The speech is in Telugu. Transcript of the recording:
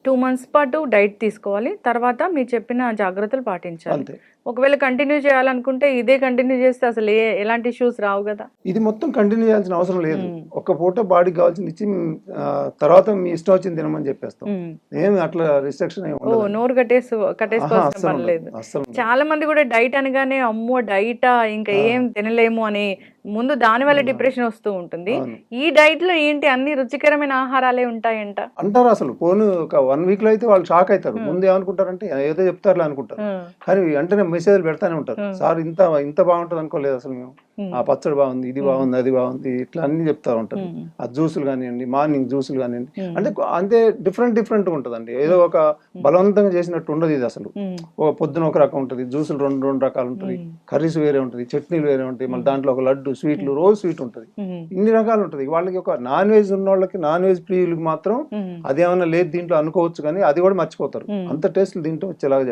2 మంత్స్ పాటు డైట్ తీసుకోవాలి. తర్వాత మీరు చెప్పిన జాగ్రత్తలు పాటించాలి. అంతే. ఒకవేళ కంటిన్యూ చేయాలనుకుంటే ఇదే కంటిన్యూ చేస్తే అసలు ఎలాంటి ఇష్యూస్ రావు గదా! ఇది మొత్తం కంటిన్యూ చేయాల్సిన అవసరం లేదు. హ్మ్. ఒక్క పూట బాడీకి కావాల్సింది ఇచ్చి తర్వాత మీ ఇష్టం వచ్చింది తినమని చెప్పేస్తాం. హ్మ్. ఏమి అట్లా రిస్ట్రిక్షన్ ఏమి ఓహ్! ఉండదు. నోరు కట్టేసుకోవాల్సిన పని లేదు. అస్సలు చాలా మంది కూడా డైట్ అనగానే అమ్మో! డైటా ఇంకా ఏం తినలేము అని ముందు దాని వల్ల డిప్రెషన్ వస్తూ ఉంటుంది. అవును. ఈ డైట్‌లో ఏంటి అన్ని రుచికరమైన ఆహారాలే ఉంటాయంట? అంటారు అసలు. పోను ఒక 1 వీక్ లో అయితే వాళ్ళు షాక్ అవుతారు. ముందు ఏమనుకుంటారంటే ఏదో చెప్తారులే అనుకుంటారు. కానీ వెంటనే మెసేజ్‌లు పెడతానే ఉంటారు. సార్ ఇంత బాగుంటది అనుకోలేదు అసలు మేము. ఆ పచ్చడి బాగుంది, ఇది బాగుంది, అది బాగుంది, ఇట్లా అన్ని చెప్తా ఉంటారు. ఆ జ్యూసులు కానివ్వండి, మార్నింగ్ జ్యూసులు కానివ్వండి, అంటే డిఫరెంట్ ఉంటదండి. ఏదో ఒక బలవంతంగా చేసినట్టు ఉండదు ఇది అసలు. పొద్దున ఒక రకం ఉంటుంది, జ్యూసులు రెండు రకాలు ఉంటుంది, కర్రీస్ వేరే ఉంటుంది, చట్నీలు వేరే ఉంటాయి, మళ్ళీ దాంట్లో ఒక లడ్డు స్వీట్లు రోజు స్వీట్ ఉంటుంది, ఇన్ని రకాలు ఉంటుంది. వాళ్ళకి ఒక నాన్ వెజ్ ఉన్న వాళ్ళకి, నాన్ వెజ్ ప్రియులకి మాత్రం అదేమన్నా లేదు దీంట్లో అనుకోవచ్చు, కానీ అది కూడా మర్చిపోతారు. అంత టేస్ట్ దీంట్లో వచ్చేలాగా చేస్తారు.